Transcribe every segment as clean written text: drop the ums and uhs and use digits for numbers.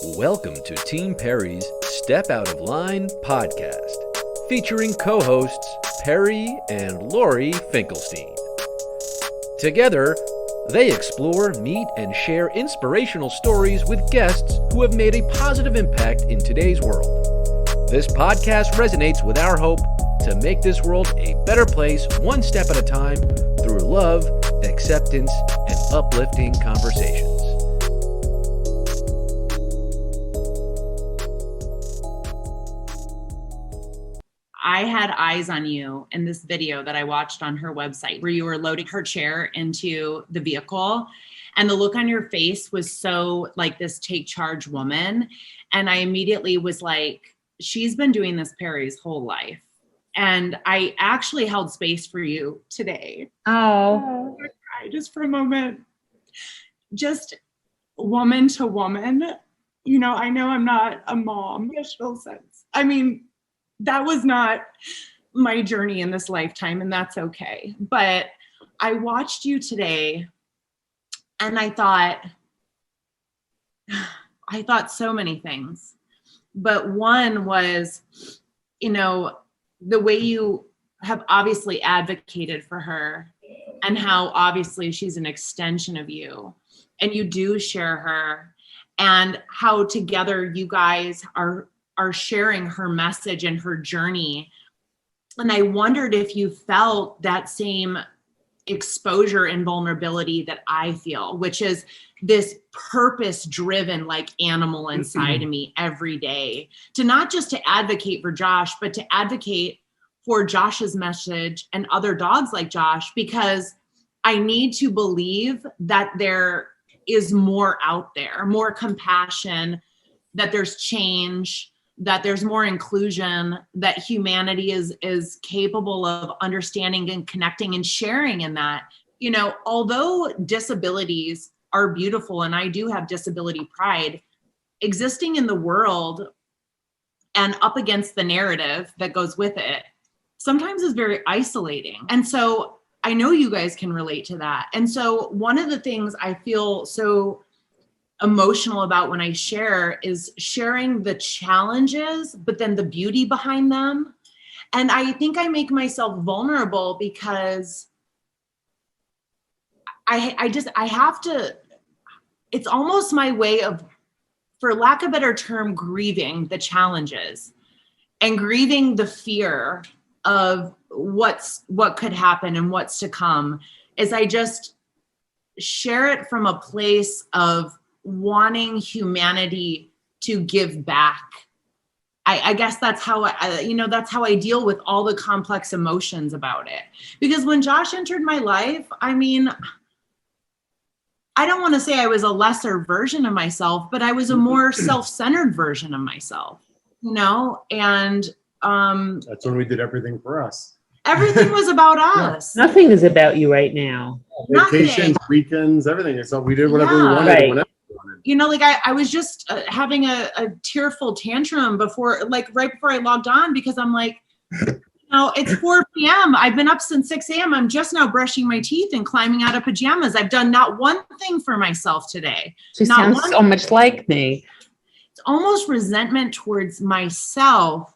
Welcome to Team Peri's Step Out of Line podcast, featuring co-hosts Peri and Lori Finkelstein. Together, they explore, meet, and share inspirational stories with guests who have made a positive impact in today's world. This podcast resonates with our hope to make this world a better place one step at a time through love, acceptance, and uplifting conversations. I had eyes on you in this video that I watched on her website where you were loading her chair into the vehicle, and the look on your face was so like this take charge woman. And I immediately was like, she's been doing this Peri's whole life. And I actually held space for you today. Oh, I cried just for a moment. Just woman to woman. You know I'm not a mom in a traditional sense. I mean, that was not my journey in this lifetime, and that's okay. But I watched you today and I thought so many things. But one was, the way you have obviously advocated for her and how obviously she's an extension of you and you do share her, and how together you guys are sharing her message and her journey. And I wondered if you felt that same exposure and vulnerability that I feel, which is this purpose-driven like animal inside of me every day, to not just to advocate for Josh, but to advocate for Josh's message and other dogs like Josh, because I need to believe that there is more out there, more compassion, that there's change, that there's more inclusion, that humanity is capable of understanding and connecting and sharing in that. Although disabilities are beautiful, and I do have disability pride, existing in the world and up against the narrative that goes with it sometimes is very isolating. And so I know you guys can relate to that. And so one of the things I feel so emotional about when I share is sharing the challenges, but then the beauty behind them. And I think I make myself vulnerable because I have to, it's almost my way of, for lack of a better term, grieving the challenges and grieving the fear of what could happen and what's to come, is I just share it from a place of wanting humanity to give back. I guess that's how I deal with all the complex emotions about it. Because when Josh entered my life, I mean, I don't want to say I was a lesser version of myself, but I was a more self-centered version of myself, and that's when we did everything for us. Everything was about us. nothing is about you right now. Vacations, weekends, everything. So we did whatever we wanted. Right. Whenever. I was just having a tearful tantrum right before I logged on, because I'm like, it's 4 p.m. I've been up since 6 a.m. I'm just now brushing my teeth and climbing out of pajamas. I've done not one thing for myself today. She sounds so much like me. It's almost resentment towards myself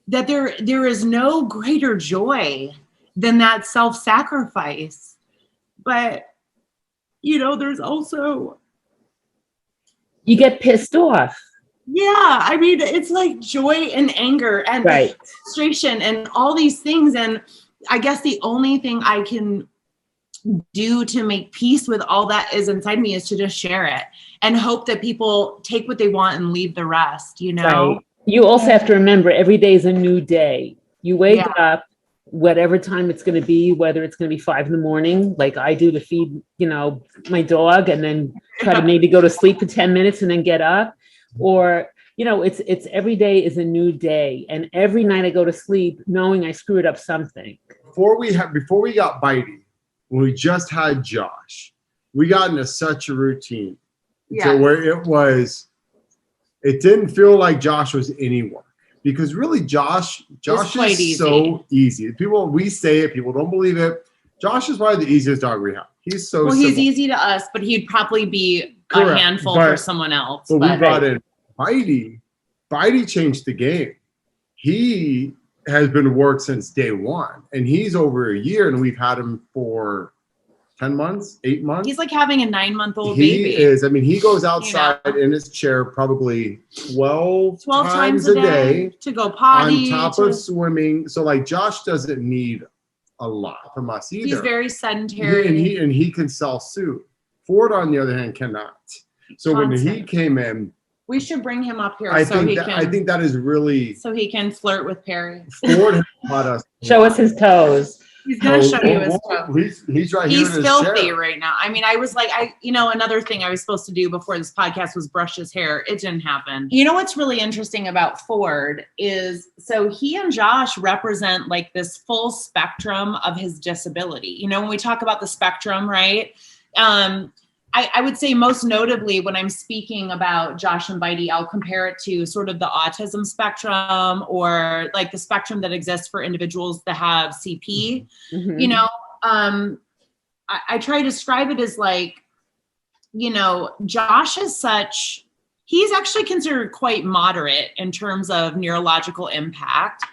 that there is no greater joy than that self-sacrifice. But, there's also, You get pissed off. yeah, I mean, it's like joy and anger and frustration and all these things. And I guess the only thing I can do to make peace with all that is inside me is to just share it and hope that people take what they want and leave the rest, Right. You also have to remember every day is a new day. You wake up, whatever time it's going to be, whether it's going to be 5 a.m, like I do, to feed, my dog, and then try to maybe go to sleep for 10 minutes and then get up. Or, it's every day is a new day. And every night I go to sleep knowing I screwed up something. Before we got Bitey, when we just had Josh, we got into such a routine. So where it didn't feel like Josh was any work, because really Josh is so easy. We say it, people don't believe it. Josh is probably the easiest dog we have. He's so simple. He's easy to us, but he'd probably be a handful for someone else. But we brought in Bitey. Bitey changed the game. He has been worked since day one, and he's over a year, and we've had him for 10 months, 8 months. He's like having a 9-month-old baby. He is. I mean, he goes outside in his chair probably 12 times a day to go potty. On top of swimming. So like Josh doesn't need a lot from us either. He's very sedentary. And he can self-soothe. Ford, on the other hand, cannot. So when he came in, we should bring him up here I think that is really, so he can flirt with Peri. Ford taught us. Show us his toes. He's gonna show you his toes. He's right here. He's filthy right now. I mean, I was like, another thing I was supposed to do before this podcast was brush his hair. It didn't happen. You know what's really interesting about Ford is, so he and Josh represent like this full spectrum of his disability. You know, when we talk about the spectrum, right? I would say most notably when I'm speaking about Josh and Bitey, I'll compare it to sort of the autism spectrum, or like the spectrum that exists for individuals that have CP. Mm-hmm. You know, I try to describe it as like, you know, Josh is he's actually considered quite moderate in terms of neurological impact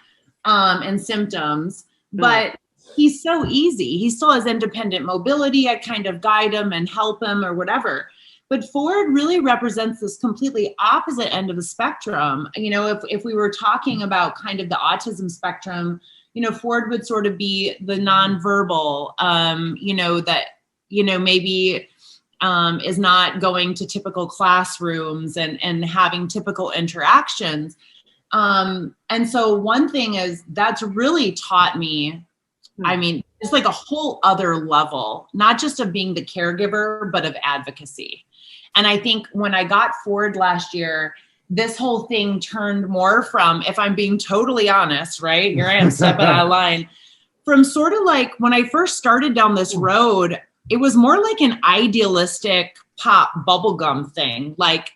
and symptoms, but he's so easy. He still has independent mobility. I kind of guide him and help him or whatever. But Ford really represents this completely opposite end of the spectrum. You know, if we were talking about kind of the autism spectrum, you know, Ford would sort of be the nonverbal, you know, that, you know, maybe is not going to typical classrooms and having typical interactions. And so one thing is that's really taught me, I mean, it's like a whole other level, not just of being the caregiver, but of advocacy. And I think when I got Ford last year, this whole thing turned more from, if I'm being totally honest, right? Here I am stepping out of line, from sort of like when I first started down this road, it was more like an idealistic pop bubblegum thing. Like,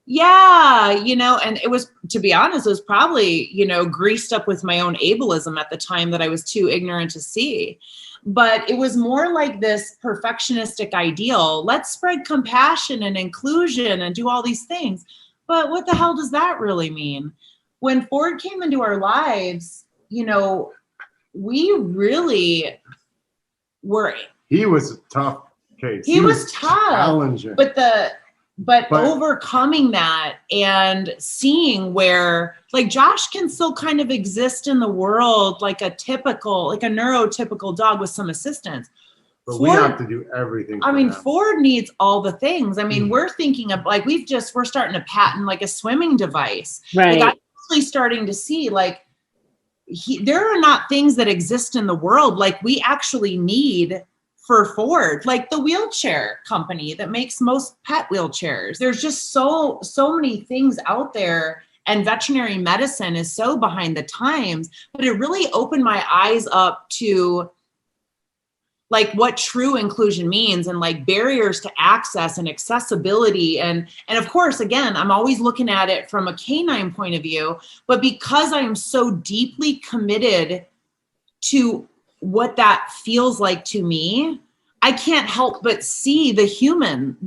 yeah, you know, and it was, to be honest, it was probably, you know, greased up with my own ableism at the time that I was too ignorant to see. But it was more like this perfectionistic ideal. Let's spread compassion and inclusion and do all these things. But what the hell does that really mean? When Ford came into our lives, you know, we really were. He was a tough case. He was tough. Challenging. But overcoming that and seeing where, like, Josh can still kind of exist in the world like a neurotypical dog with some assistance. But Ford, we have to do everything. I mean, Ford needs all the things. I mean, we're thinking of like, we're starting to patent like a swimming device. Right. Like, I'm actually starting to see like, there are not things that exist in the world like we actually need for Ford, like the wheelchair company that makes most pet wheelchairs. There's just so many things out there, and veterinary medicine is so behind the times, but it really opened my eyes up to like what true inclusion means, and like barriers to access and accessibility. And of course, again, I'm always looking at it from a canine point of view, but because I am so deeply committed to what that feels like to me, I can't help but see the human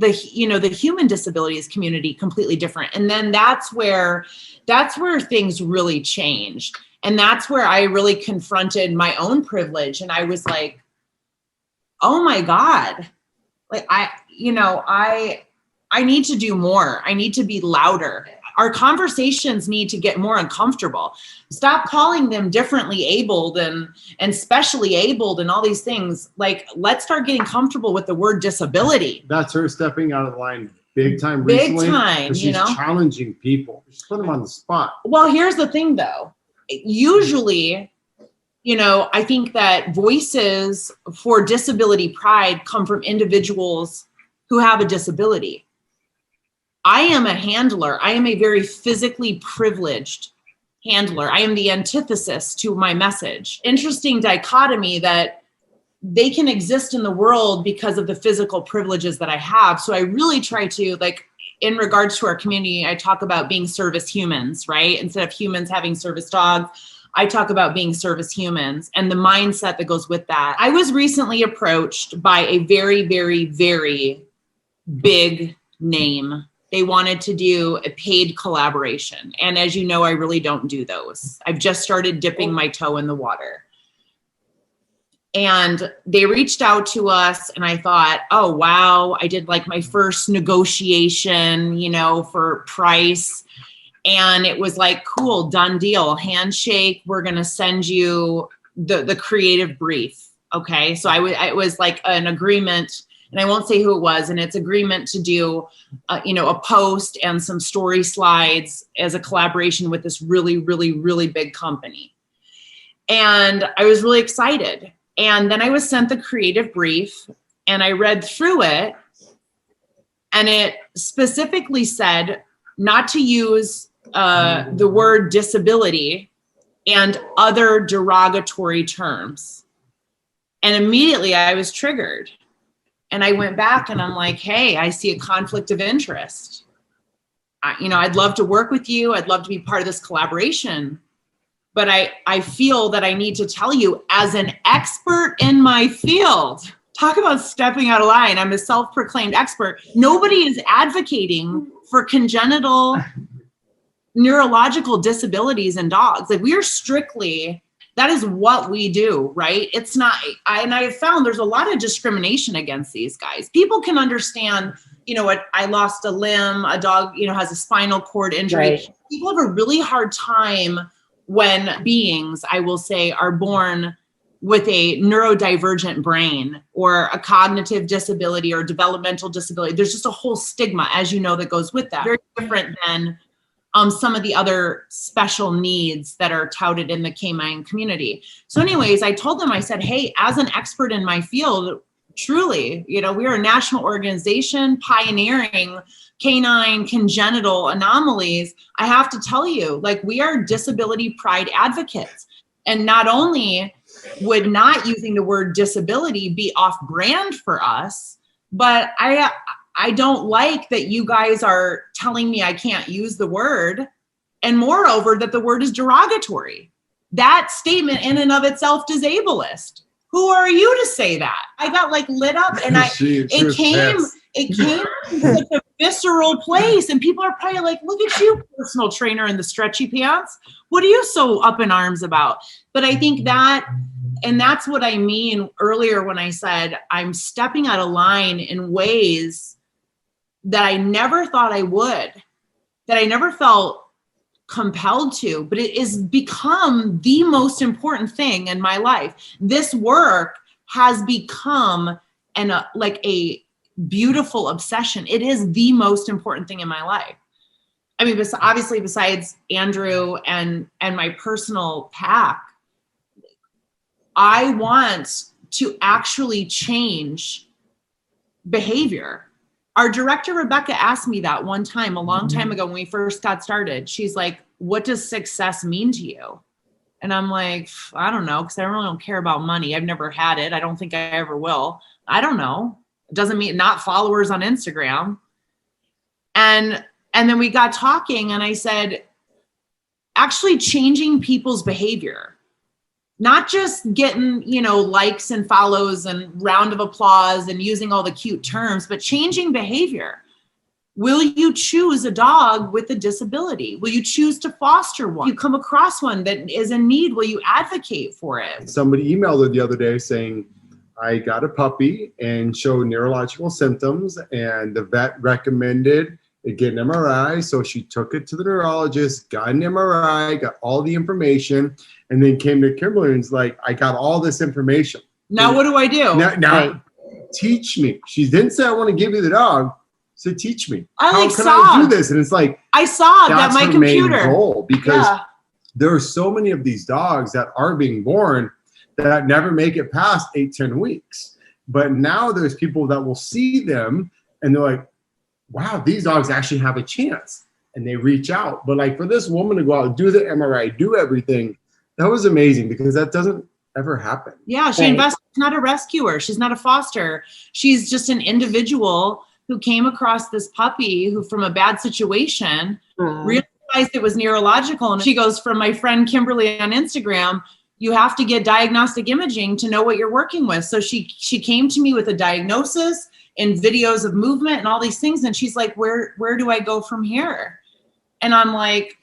disabilities community completely different. And then that's where things really changed. And that's where I really confronted my own privilege. And I was like, oh my God, like I need to do more. I need to be louder. Our conversations need to get more uncomfortable. Stop calling them differently abled and specially abled and all these things. Like, let's start getting comfortable with the word disability. That's her stepping out of the line big time recently. Big time, she's challenging people. She's putting them on the spot. Well, here's the thing though. Usually, I think that voices for disability pride come from individuals who have a disability. I am a handler. I am a very physically privileged handler. I am the antithesis to my message. Interesting dichotomy that they can exist in the world because of the physical privileges that I have. So I really try to, like, in regards to our community, I talk about being service humans, right? Instead of humans having service dogs, I talk about being service humans and the mindset that goes with that. I was recently approached by a very, very, very big name. They wanted to do a paid collaboration. And as you know, I really don't do those. I've just started dipping my toe in the water. And they reached out to us and I thought, oh, wow, I did like my first negotiation, you know, for price. And it was like, cool, done deal, handshake. We're going to send you the creative brief. Okay. So it was like an agreement, and I won't say who it was. And it's agreement to do, you know, a post and some story slides as a collaboration with this really, really, really big company. And I was really excited. And then I was sent the creative brief and I read through it, and it specifically said not to use the word disability and other derogatory terms. And immediately I was triggered. And I went back and I'm like, hey, I see a conflict of interest. You know, I'd love to work with you. I'd love to be part of this collaboration. But I feel that I need to tell you, as an expert in my field, talk about stepping out of line. I'm a self-proclaimed expert. Nobody is advocating for congenital neurological disabilities in dogs. Like, we are strictly, that is what we do, right? It's not, and I have found there's a lot of discrimination against these guys. People can understand, you know what, I lost a limb, a dog, you know, has a spinal cord injury. Right. People have a really hard time when beings, I will say, are born with a neurodivergent brain or a cognitive disability or developmental disability. There's just a whole stigma, as you know, that goes with that. Very different than some of the other special needs that are touted in the canine community. So anyways, I told them, I said, hey, as an expert in my field, truly, you know, we are a national organization pioneering canine congenital anomalies. I have to tell you, like, we are disability pride advocates. And not only would not using the word disability be off brand for us, but I don't like that you guys are telling me I can't use the word. And moreover, that the word is derogatory. That statement in and of itself is ableist. Who are you to say that? I got like lit up, and it came from such a visceral place, and people are probably like, look at you, personal trainer in the stretchy pants. What are you so up in arms about? But I think that, and that's what I mean earlier when I said I'm stepping out of line in ways that I never thought I would, that I never felt compelled to, but it has become the most important thing in my life. This work has become like a beautiful obsession. It is the most important thing in my life. I mean, obviously besides Andrew and my personal pack, I want to actually change behavior. Our director, Rebecca, asked me that one time, a long time ago when we first got started. She's like, what does success mean to you? And I'm like, I don't know, because I really don't care about money. I've never had it. I don't think I ever will. I don't know. It doesn't mean not followers on Instagram. And then we got talking, and I said, actually changing people's behavior. Not just getting, you know, likes and follows and round of applause and using all the cute terms, but changing behavior. Will you choose a dog with a disability? Will you choose to foster one? You come across one that is in need, will you advocate for it? Somebody emailed her the other day saying, I got a puppy and showed neurological symptoms, and the vet recommended it get an MRI. So she took it to the neurologist, got an MRI, got all the information, and then came to Kimberly and was like, I got all this information. Now what do I do? Now teach me. She didn't say, I want to give you the dog. So teach me. I do this? And it's like, I saw that my computer. Main goal, because there are so many of these dogs that are being born that never make it past 8-10 weeks. But now there's people that will see them and they're like, wow, these dogs actually have a chance. And they reach out. But like, for this woman to go out, do the MRI, do everything, that was amazing, because that doesn't ever happen. Yeah, she invested. She's not a rescuer. She's not a foster. She's just an individual who came across this puppy who, from a bad situation, realized it was neurological. And she goes, from my friend Kimberly on Instagram, you have to get diagnostic imaging to know what you're working with. So she came to me with a diagnosis in videos of movement and all these things. And she's like, where do I go from here? And I'm like,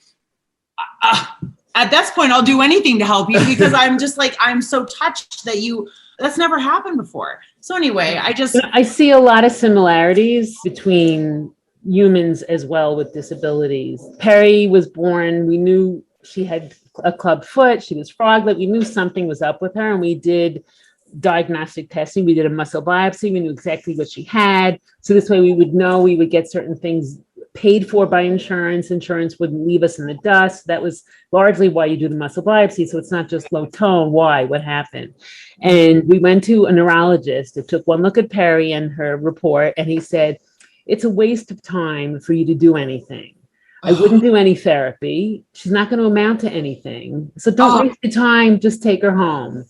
at this point, I'll do anything to help you, because I'm just like, I'm so touched that that's never happened before. So anyway, I see a lot of similarities between humans as well with disabilities. Peri was born, we knew she had a club foot, she was frog-legged, we knew something was up with her, and we did diagnostic testing. We did a muscle biopsy, we knew exactly what she had. So this way we would know, we would get certain things paid for by insurance. Insurance wouldn't leave us in the dust. That was largely why you do the muscle biopsy. So it's not just low tone. Why? What happened? And we went to a neurologist. It took one look at Peri and her report, and he said, it's a waste of time for you to do anything. I wouldn't do any therapy. She's not going to amount to anything. So don't waste your time. Just take her home.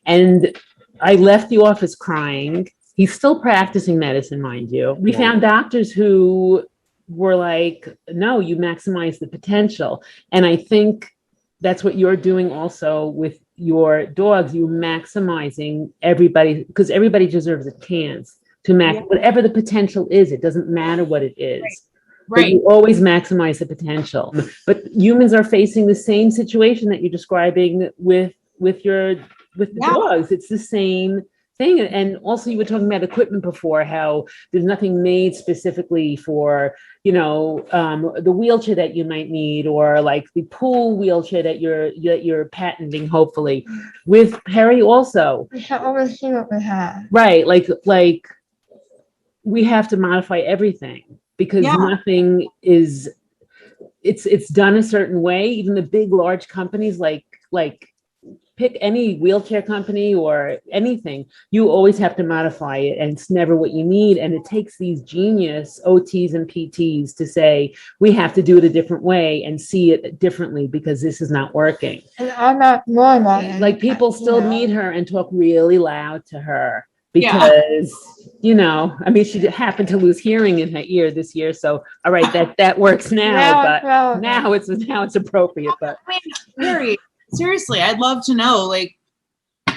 And I left the office crying. He's still practicing medicine, mind you. We found doctors who were like, no, you maximize the potential. And I think that's what you're doing also with your dogs. You're maximizing everybody, because everybody deserves a chance to whatever the potential is. It doesn't matter what it is. Right. But you always maximize the potential. But humans are facing the same situation that you're describing with the dogs. It's the same thing. And also, you were talking about equipment before, how there's nothing made specifically for, the wheelchair that you might need, or like the pool wheelchair that you're patenting, hopefully. With Peri also. We can't always see what we have. Right. Like we have to modify everything, because nothing is, it's done a certain way. Even the big, large companies, like pick any wheelchair company or anything, you always have to modify it, and it's never what you need. And it takes these genius OTs and PTs to say, we have to do it a different way and see it differently, because this is not working. And I'm not normal. Like, people still meet her and talk really loud to her, because she happened to lose hearing in her ear this year. So, all right, that works now, but now it's appropriate. But Peri, seriously, I'd love to know,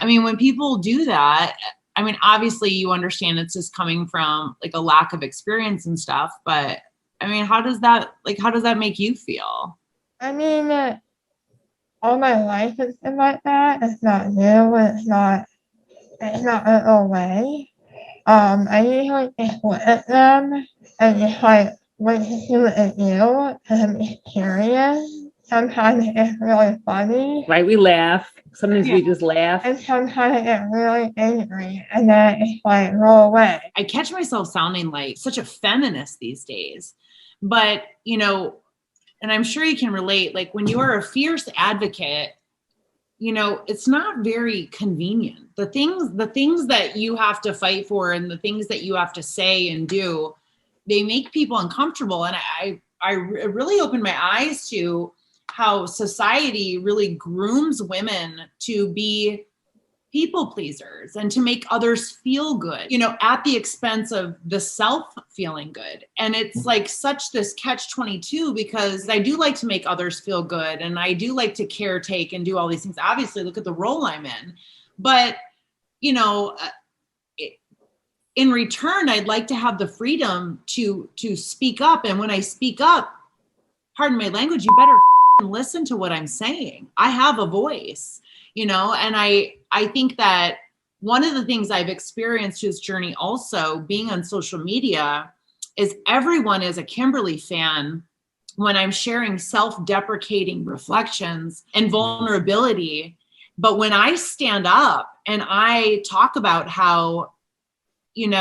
when people do that, obviously you understand it's just coming from like a lack of experience and stuff, but how does that make you feel? All my life has been like that. It's not new. It's not a way. I usually just look at them and just what to do at you, because I'm just curious. Sometimes it's really funny. Right, we laugh. Sometimes we just laugh. And sometimes I get really angry, and then it's roll away. I catch myself sounding like such a feminist these days. But, and I'm sure you can relate, when you are a fierce advocate, it's not very convenient. The things that you have to fight for and the things that you have to say and do, they make people uncomfortable. And I really opened my eyes to how society really grooms women to be people pleasers and to make others feel good, at the expense of the self feeling good. And it's such this catch-22, because I do like to make others feel good, and I do like to caretake and do all these things. Obviously, look at the role I'm in. But, in return, I'd like to have the freedom to speak up. And when I speak up, pardon my language, you better listen to what I'm saying. I have a voice, and I think that one of the things I've experienced through this journey also, being on social media, is everyone is a Kimberly fan when I'm sharing self-deprecating reflections and vulnerability. But when I stand up and I talk about how, if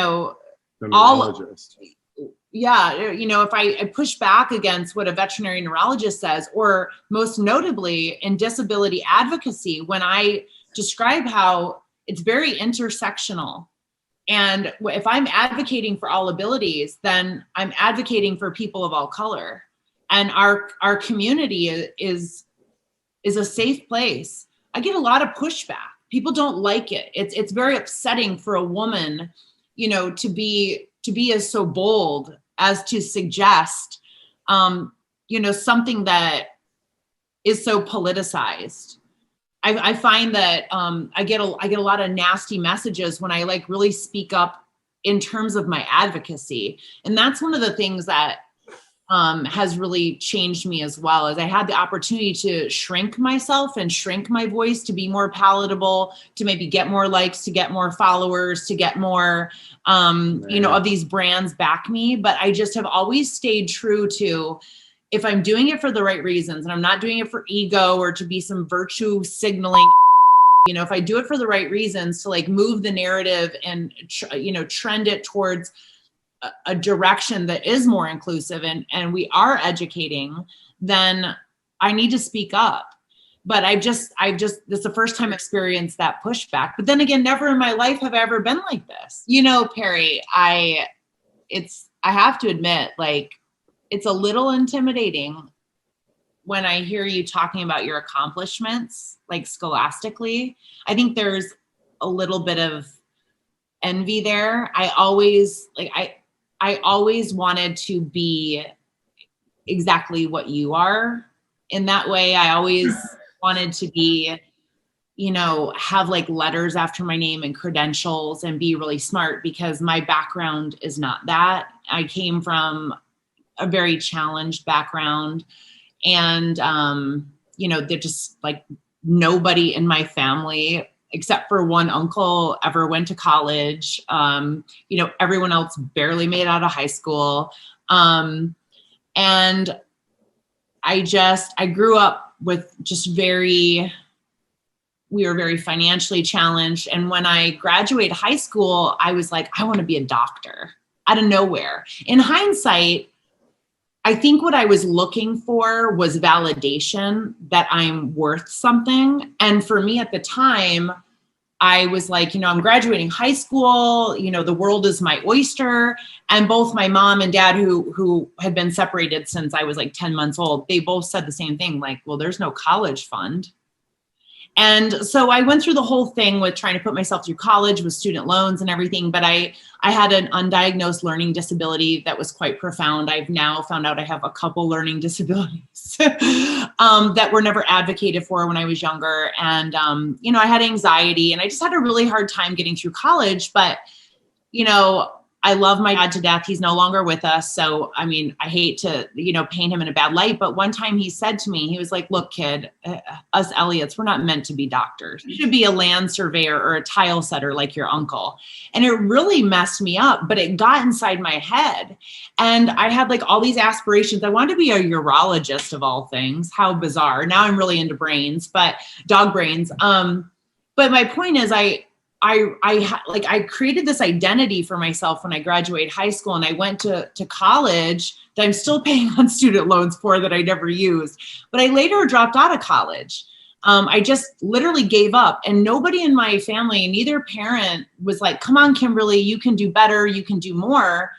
I push back against what a veterinary neurologist says, or most notably in disability advocacy, when I describe how it's very intersectional. And if I'm advocating for all abilities, then I'm advocating for people of all color. And our community is a safe place. I get a lot of pushback. People don't like it. It's very upsetting for a woman, to be as so bold as to suggest, something that is so politicized. I find that I get a lot of nasty messages when I really speak up in terms of my advocacy. And that's one of the things that has really changed me as well, as I had the opportunity to shrink myself and shrink my voice to be more palatable, to maybe get more likes, to get more followers, to get more, of these brands back me. But I just have always stayed true to, if I'm doing it for the right reasons and I'm not doing it for ego or to be some virtue signaling, if I do it for the right reasons to like move the narrative and, trend it towards a direction that is more inclusive and we are educating, then I need to speak up. But this is the first time I experienced that pushback. But then again, never in my life have I ever been like this. Peri, I have to admit, like, it's a little intimidating when I hear you talking about your accomplishments, like scholastically. I think there's a little bit of envy there. I always wanted to be exactly what you are. In that way, I always wanted to be, have like letters after my name and credentials and be really smart, because my background is not that. I came from a very challenged background, and, they're just like nobody in my family except for one uncle ever went to college. Everyone else barely made it out of high school. And I grew up with we were very financially challenged. And when I graduated high school, I was like, I want to be a doctor out of nowhere. In hindsight, I think what I was looking for was validation that I'm worth something. And for me at the time, I was like, I'm graduating high school, the world is my oyster. And both my mom and dad, who had been separated since I was like 10 months old, they both said the same thing, like, well, there's no college fund. And so I went through the whole thing with trying to put myself through college with student loans and everything. But I had an undiagnosed learning disability that was quite profound. I've now found out I have a couple learning disabilities that were never advocated for when I was younger. And, I had anxiety and I just had a really hard time getting through college. But, I love my dad to death. He's no longer with us. So, I hate to, paint him in a bad light. But one time he said to me, he was like, look, kid, us Elliots, we're not meant to be doctors. You should be a land surveyor or a tile setter like your uncle. And it really messed me up, but it got inside my head. And I had like all these aspirations. I wanted to be a urologist of all things. How bizarre. Now I'm really into brains, but dog brains. But my point is I created this identity for myself when I graduated high school, and I went to college that I'm still paying on student loans for that I never used. But I later dropped out of college. I just literally gave up, and nobody in my family, neither parent was like, come on, Kimberly, you can do better. You can do more,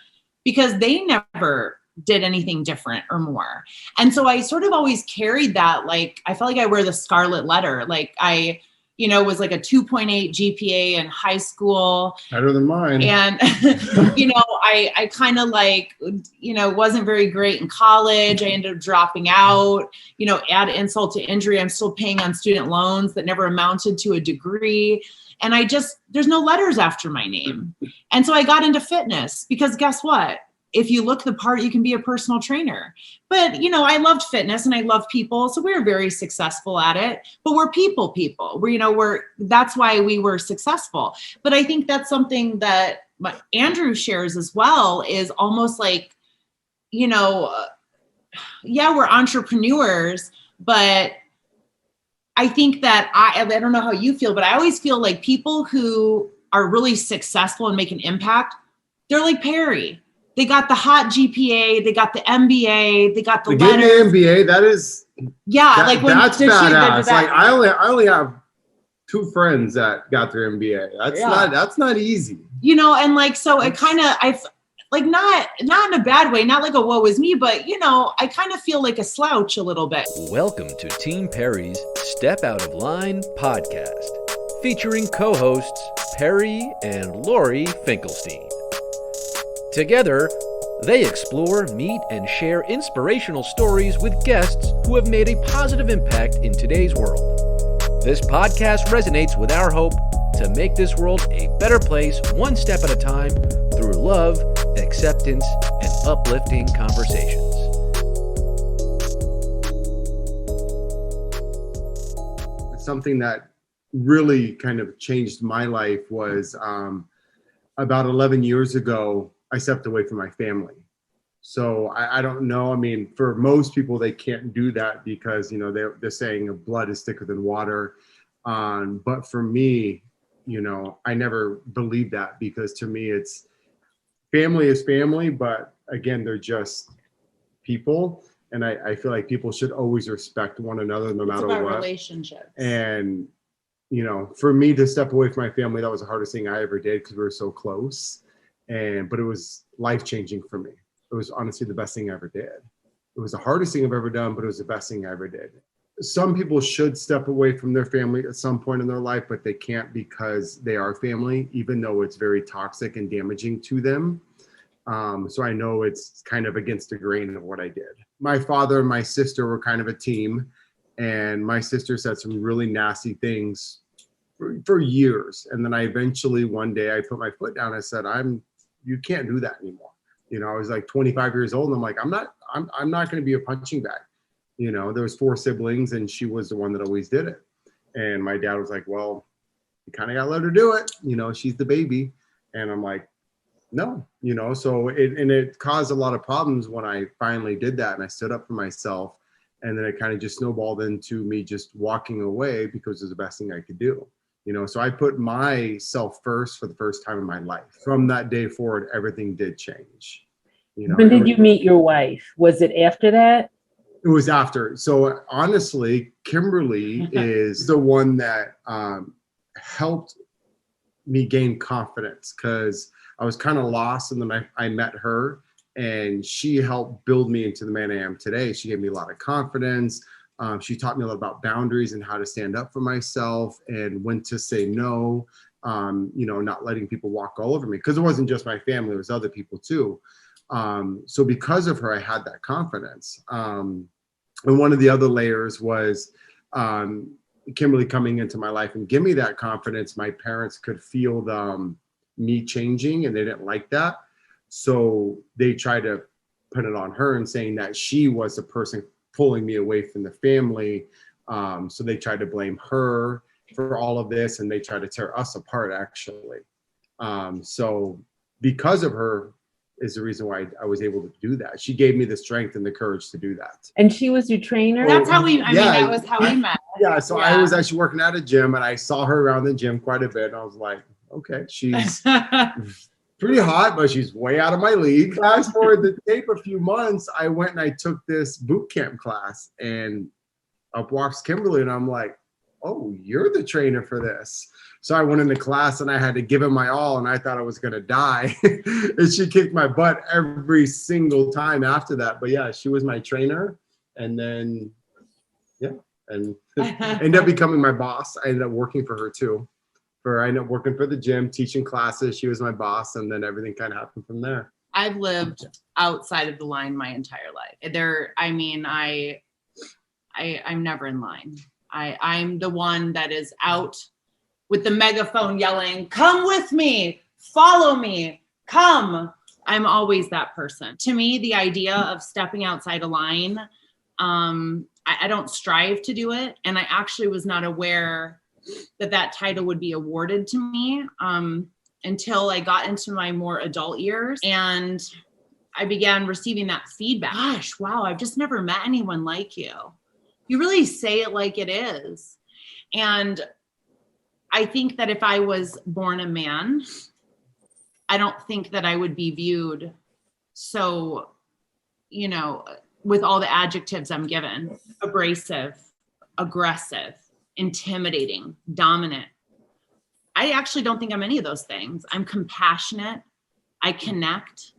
because they never did anything different or more. And so I sort of always carried that. Like, I felt like I wear the scarlet letter. Like I was like a 2.8 GPA in high school. Better than mine. And, I kind of like, wasn't very great in college. I ended up dropping out, add insult to injury. I'm still paying on student loans that never amounted to a degree. And there's no letters after my name. And so I got into fitness, because guess what? If you look the part, you can be a personal trainer. But, I loved fitness and I love people. So we were very successful at it, but we're people. That's why we were successful. But I think that's something that Andrew shares as well, is almost like, we're entrepreneurs, but I think that I don't know how you feel, but I always feel like people who are really successful and make an impact, they're like Peri. They got the hot GPA, they got the MBA, they got the letters. The MBA, that is, like when that's badass. Like I only have 2 friends that got their MBA. That's not easy. And like, so it kind of, I've like, not in a bad way, not like a woe is me, but I kind of feel like a slouch a little bit. Welcome to Team Peri's Step Out of Line podcast, featuring co-hosts Peri and Lori Finkelstein. Together, they explore, meet, and share inspirational stories with guests who have made a positive impact in today's world. This podcast resonates with our hope to make this world a better place, one step at a time, through love, acceptance, and uplifting conversations. Something that really kind of changed my life was about 11 years ago, I stepped away from my family. So I don't know. I mean, for most people, they can't do that because, you know, they're saying blood is thicker than water. But for me, you know, I never believed that, because to me, it's family is family. But again, they're just people. And I feel like people should always respect one another no matter what. Relationships. And, you know, for me to step away from my family, that was the hardest thing I ever did because we were so close. But it was life-changing for me. It was honestly the best thing I ever did. It was the hardest thing I've ever done, but it was the best thing I ever did. Some people should step away from their family at some point in their life, but they can't because they are family, even though it's very toxic and damaging to them. So I know it's kind of against the grain of what I did. My father and my sister were kind of a team, and my sister said some really nasty things for years. And then I eventually, one day I put my foot down. I said, you can't do that anymore. You know, I was like 25 years old and I'm like, I'm not going to be a punching bag. You know, there was 4 siblings and she was the one that always did it. And my dad was like, well, you kind of got to let her do it. You know, she's the baby. And I'm like, no, you know, so it caused a lot of problems when I finally did that and I stood up for myself. And then it kind of just snowballed into me just walking away because it was the best thing I could do. You know, so I put myself first for the first time in my life. From that day forward, everything did change. You know, when did you meet your wife? Was it after that? It was after. So honestly, Kimberly is the one that helped me gain confidence, because I was kind of lost, and then I met her, and she helped build me into the man I am today. She gave me a lot of confidence. She taught me a lot about boundaries and how to stand up for myself and when to say no, you know, not letting people walk all over me, because it wasn't just my family, it was other people too. So because of her, I had that confidence. And one of the other layers was Kimberly coming into my life and give me that confidence. My parents could feel me changing, and they didn't like that. So they tried to put it on her and saying that she was the person pulling me away from the family. So they tried to blame her for all of this, and they tried to tear us apart, actually. So because of her is the reason why I was able to do that. She gave me the strength and the courage to do that. And she was your trainer? That's how that was how we met. Yeah, so I was actually working at a gym, and I saw her around the gym quite a bit, and I was like, okay, she's pretty hot, but she's way out of my league. Fast forward the tape a few months, I went and I took this boot camp class, and up walks Kimberly, and I'm like, oh, you're the trainer for this. So I went into class and I had to give it my all, and I thought I was going to die. And she kicked my butt every single time after that. But yeah, she was my trainer. And then, yeah, and ended up becoming my boss. I ended up working for her too. I ended up working for the gym, teaching classes. She was my boss, and then everything kind of happened from there. I've lived outside of the line my entire life. I'm never in line. I'm the one that is out with the megaphone yelling, come with me, follow me, come. I'm always that person. To me, the idea of stepping outside a line, I don't strive to do it. And I actually was not aware that title would be awarded to me until I got into my more adult years. And I began receiving that feedback. Gosh, wow, I've just never met anyone like you. You really say it like it is. And I think that if I was born a man, I don't think that I would be viewed so, you know, with all the adjectives I'm given: abrasive, aggressive, intimidating, dominant. I actually don't think I'm any of those things. I'm compassionate. I connect.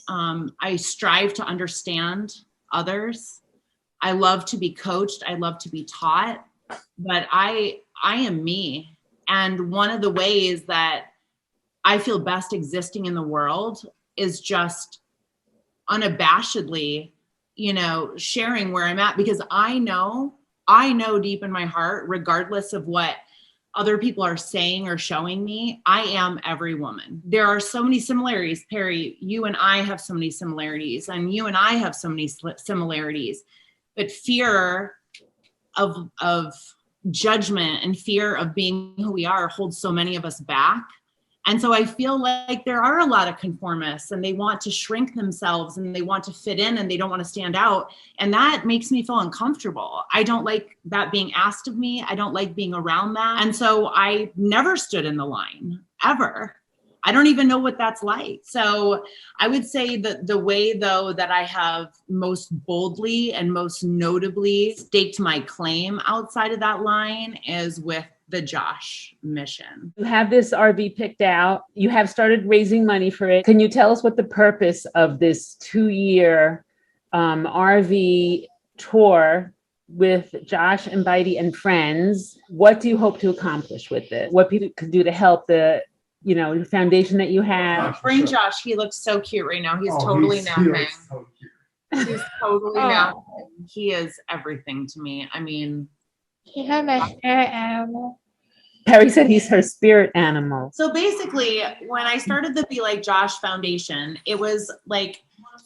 I strive to understand others. I love to be coached. I love to be taught, but I am me. And one of the ways that I feel best existing in the world is just unabashedly, you know, sharing where I'm at, because I know deep in my heart, regardless of what other people are saying or showing me, I am every woman. There are so many similarities. Peri, you and I have so many similarities, and you and I have so many similarities, but fear of judgment and fear of being who we are holds so many of us back. And so I feel like there are a lot of conformists, and they want to shrink themselves, and they want to fit in, and they don't want to stand out. And that makes me feel uncomfortable. I don't like that being asked of me. I don't like being around that. And so I never stood in the line, ever. I don't even know what that's like. So I would say that the way, though, that I have most boldly and most notably staked my claim outside of that line is with the Josh mission. You have this RV picked out. You have started raising money for it. Can you tell us what the purpose of this 2-year RV tour with Josh and Bitey and friends? What do you hope to accomplish with it? What people can do to help the foundation that you have? Bring Josh. He looks so cute right now. He's totally napping. So He's totally napping. He is everything to me. I mean, He's my spirit animal. Peri said he's her spirit animal. so basically, when I started the Be Like Josh Foundation, it was like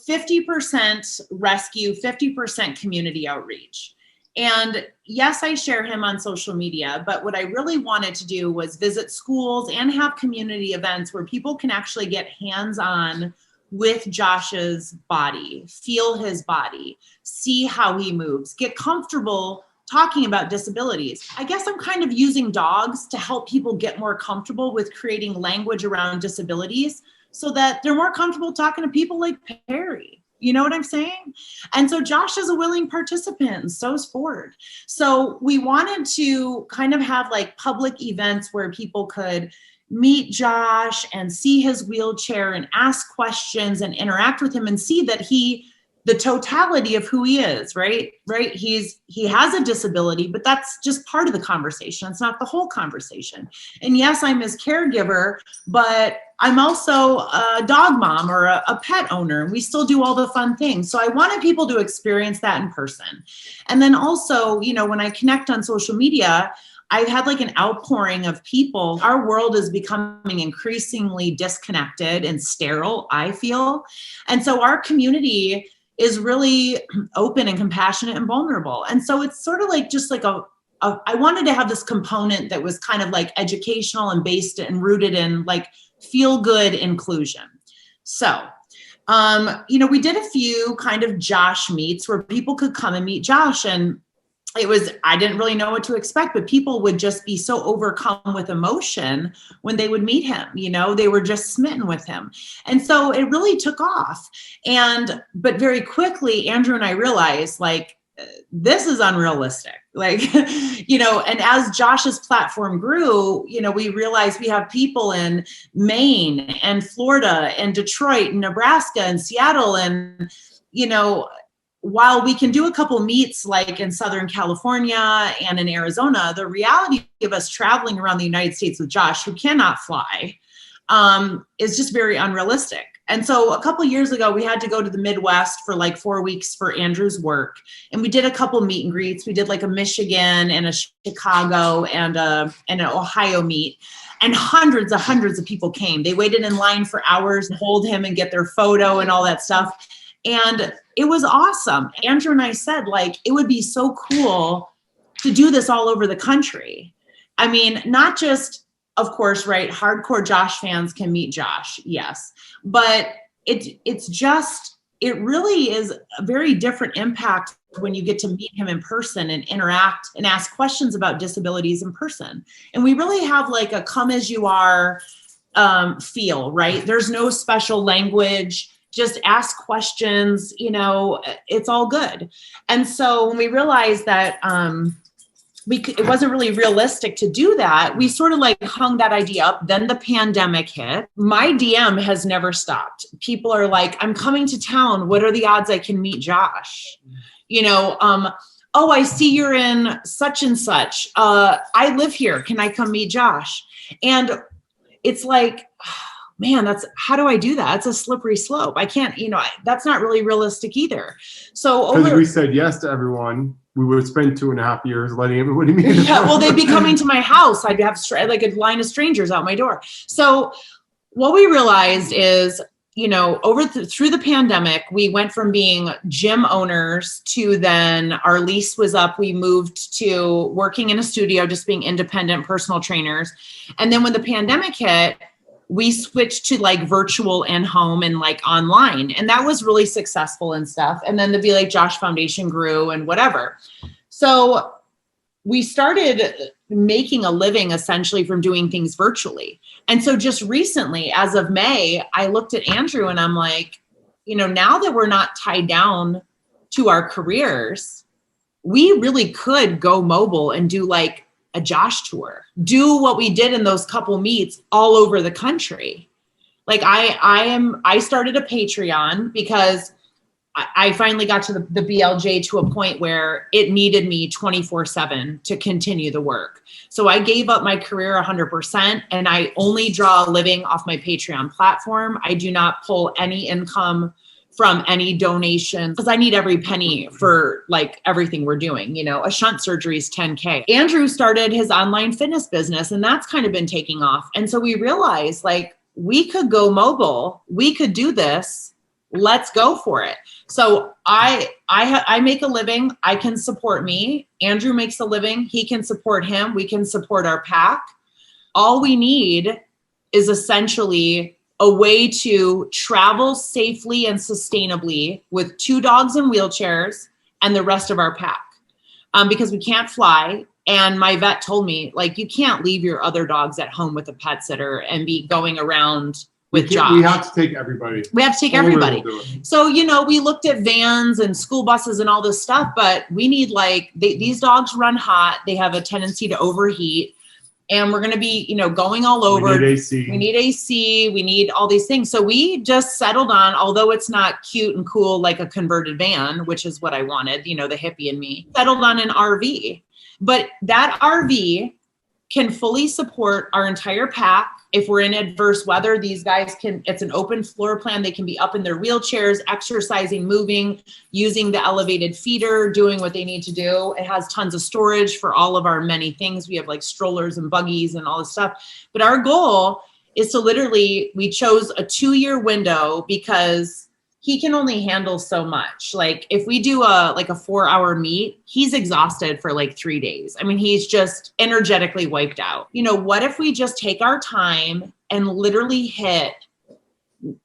50% rescue, 50% community outreach. And yes, I share him on social media, but what I really wanted to do was visit schools and have community events where people can actually get hands-on with Josh's body, feel his body, see how he moves, get comfortable talking about disabilities. I guess I'm kind of using dogs to help people get more comfortable with creating language around disabilities so that they're more comfortable talking to people like Peri. You know what I'm saying? And so Josh is a willing participant, and so is Ford. So we wanted to kind of have like public events where people could meet Josh and see his wheelchair and ask questions and interact with him and see that the totality of who he is, right? He has a disability, but that's just part of the conversation. It's not the whole conversation. And yes, I'm his caregiver, but I'm also a dog mom or a pet owner, and we still do all the fun things. So I wanted people to experience that in person. And then also, when I connect on social media, I've had like an outpouring of people. Our world is becoming increasingly disconnected and sterile, I feel. And so our community is really open and compassionate and vulnerable. And so it's sort of like just like I wanted to have this component that was kind of like educational and based and rooted in like feel good inclusion. So, we did a few kind of Josh meets where people could come and meet Josh, and I didn't really know what to expect, but people would just be so overcome with emotion when they would meet him. They were just smitten with him. And so it really took off. But very quickly, Andrew and I realized this is unrealistic. And as Josh's platform grew, we realized we have people in Maine and Florida and Detroit and Nebraska and Seattle. And, while we can do a couple meets like in Southern California and in Arizona, the reality of us traveling around the United States with Josh, who cannot fly, is just very unrealistic. And so a couple of years ago, we had to go to the Midwest for like 4 weeks for Andrew's work. And we did a couple meet and greets. We did like a Michigan and a Chicago and an Ohio meet. And hundreds of people came. They waited in line for hours to hold him and get their photo and all that stuff. And it was awesome. Andrew and I said, it would be so cool to do this all over the country. I mean, not just, of course, right, hardcore Josh fans can meet Josh, yes. But it really is a very different impact when you get to meet him in person and interact and ask questions about disabilities in person. And we really have like a come as you are feel, right? There's no special language. Just ask questions, it's all good. And so when we realized that it wasn't really realistic to do that, we sort of hung that idea up. Then the pandemic hit. My DM has never stopped. People are like, I'm coming to town. What are the odds I can meet Josh? Oh, I see you're in such and such. I live here. Can I come meet Josh? And it's like, man, how do I do that? That's a slippery slope. I can't, that's not really realistic either. So because we said yes to everyone, we would spend 2.5 years letting everybody meet. Yeah, well, they'd be coming to my house. I'd have like a line of strangers out my door. So what we realized is, through the pandemic, we went from being gym owners to then our lease was up. We moved to working in a studio, just being independent personal trainers. And then when the pandemic hit, we switched to like virtual and home and like online. And that was really successful and stuff. And then the Be Like Josh Foundation grew and whatever. So we started making a living essentially from doing things virtually. And so just recently, as of May, I looked at Andrew and I'm like, now that we're not tied down to our careers, we really could go mobile and do like a Josh tour, do what we did in those couple meets all over the country. Like I started a Patreon because I finally got to the BLJ to a point where it needed me 24/7 to continue the work. So I gave up my career 100% and I only draw a living off my Patreon platform. I do not pull any income from any donations because I need every penny for like everything we're doing. A shunt surgery is $10K. Andrew started his online fitness business and that's kind of been taking off. And so we realized like we could go mobile, we could do this. Let's go for it. So I make a living. I can support me. Andrew makes a living. He can support him. We can support our pack. All we need is essentially a way to travel safely and sustainably with 2 dogs in wheelchairs and the rest of our pack because we can't fly. And my vet told me, like, you can't leave your other dogs at home with a pet sitter and be going around with Josh. We have to take everybody. We have to take everybody. So, we looked at vans and school buses and all this stuff, but we need these dogs run hot. They have a tendency to overheat and we're going to be, going all over. We need AC. We need all these things. So we just settled on, although it's not cute and cool, like a converted van, which is what I wanted, the hippie in me, settled on an RV, but that RV can fully support our entire pack. If we're in adverse weather, these guys it's an open floor plan. They can be up in their wheelchairs, exercising, moving, using the elevated feeder, doing what they need to do. It has tons of storage for all of our many things. We have like strollers and buggies and all this stuff. But our goal is to we chose a 2-year window because he can only handle so much. Like if we do a 4-hour meet, he's exhausted for like 3 days. I mean, he's just energetically wiped out. What if we just take our time and literally hit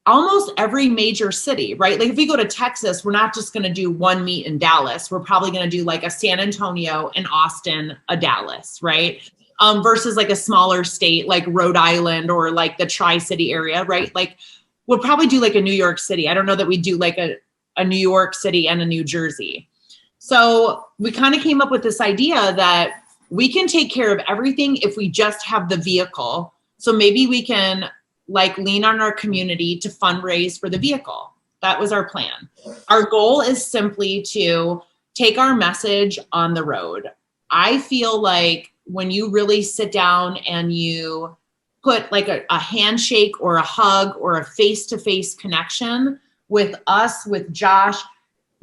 almost every major city, right? Like if we go to Texas, we're not just going to do one meet in Dallas. We're probably going to do like a San Antonio, an Austin, a Dallas, right? Versus like a smaller state like Rhode Island or like the Tri-City area, right? Like we'll probably do like a New York City. I don't know that we do like a New York City and a New Jersey. So we kind of came up with this idea that we can take care of everything if we just have the vehicle. So maybe we can like lean on our community to fundraise for the vehicle. That was our plan. Our goal is simply to take our message on the road. I feel like when you really sit down and you put like a handshake or a hug or a face-to-face connection with us, with Josh,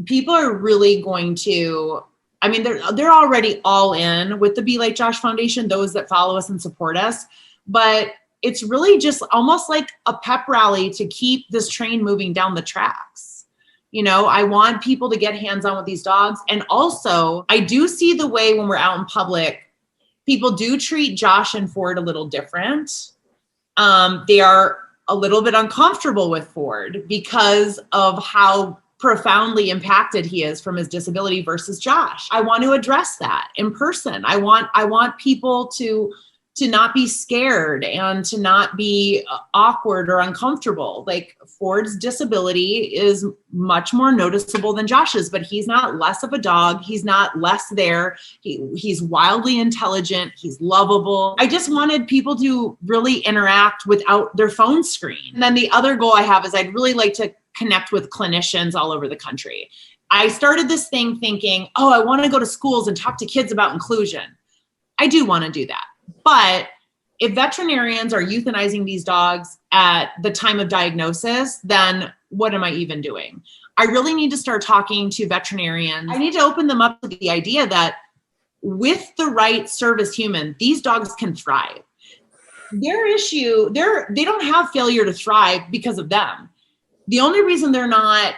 people are really going to, they're already all in with the Be Like Josh Foundation, those that follow us and support us, but it's really just almost like a pep rally to keep this train moving down the tracks. I want people to get hands-on with these dogs. And also I do see the way when we're out in public, people do treat Josh and Ford a little different. They are a little bit uncomfortable with Ford because of how profoundly impacted he is from his disability versus Josh. I want to address that in person. I want people to not be scared and to not be awkward or uncomfortable. Like Ford's disability is much more noticeable than Josh's, but he's not less of a dog. He's not less there. He's wildly intelligent. He's lovable. I just wanted people to really interact without their phone screen. And then the other goal I have is I'd really like to connect with clinicians all over the country. I started this thing thinking, I want to go to schools and talk to kids about inclusion. I do want to do that. But if veterinarians are euthanizing these dogs at the time of diagnosis, then what am I even doing? I really need to start talking to veterinarians. I need to open them up to the idea that with the right service human, these dogs can thrive. Their issue, they don't have failure to thrive because of them. The only reason they're not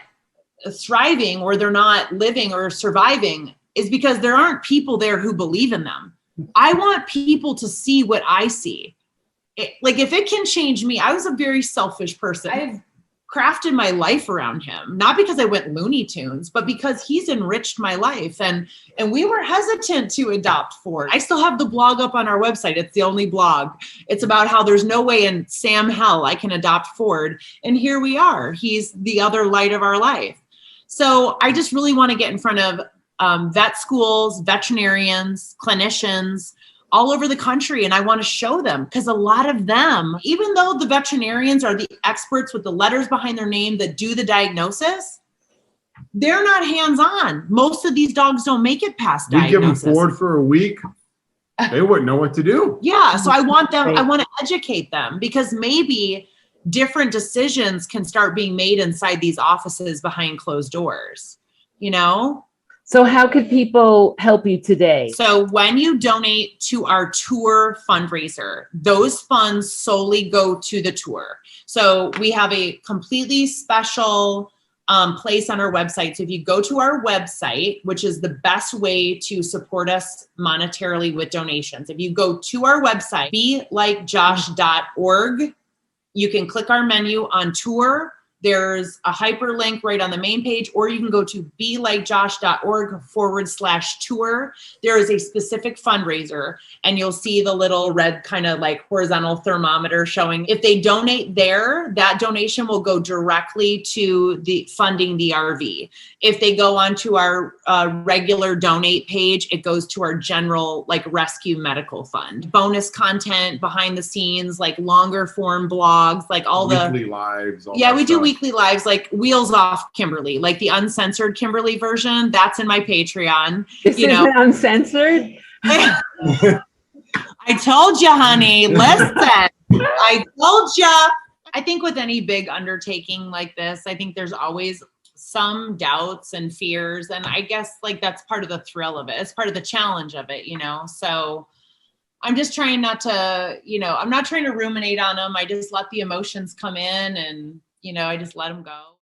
thriving or they're not living or surviving is because there aren't people there who believe in them. I want people to see what I see. Like if it can change me, I was a very selfish person. I've crafted my life around him, not because I went Looney Tunes, but because he's enriched my life. And we were hesitant to adopt Ford. I still have the blog up on our website. It's the only blog. It's about how there's no way in Sam hell I can adopt Ford. And here we are. He's the other light of our life. So I just really want to get in front of vet schools, veterinarians, clinicians, all over the country. And I want to show them, because a lot of them, even though the veterinarians are the experts with the letters behind their name that do the diagnosis, they're not hands-on. Most of these dogs don't make it past diagnosis. We give them Ford for a week, they wouldn't know what to do. Yeah, so I want to educate them, because maybe different decisions can start being made inside these offices behind closed doors, you know? So how could people help you today? So when you donate to our tour fundraiser, those funds solely go to the tour. So we have a completely special place on our website. So if you go to our website, which is the best way to support us monetarily with donations, if you go to our website, belikejosh.org, you can click our menu on tour. There's a hyperlink right on the main page, or you can go to belikejosh.org/tour. There is a specific fundraiser, and you'll see the little red kind of like horizontal thermometer showing. If they donate there, that donation will go directly to the funding the RV. If they go onto our regular donate page, it goes to our general like rescue medical fund. Bonus content behind the scenes, like longer form blogs, like all weekly lives. Yeah, we do weekly lives, like Wheels Off Kimberly, like the uncensored Kimberly version. That's in my Patreon. This isn't uncensored? I told you, honey. Listen, I told you. I think with any big undertaking like this, I think there's always some doubts and fears. And I guess like that's part of the thrill of it. It's part of the challenge of it, you know? So I'm just trying not to, I'm not trying to ruminate on them. I just let the emotions come in and, I just let them go.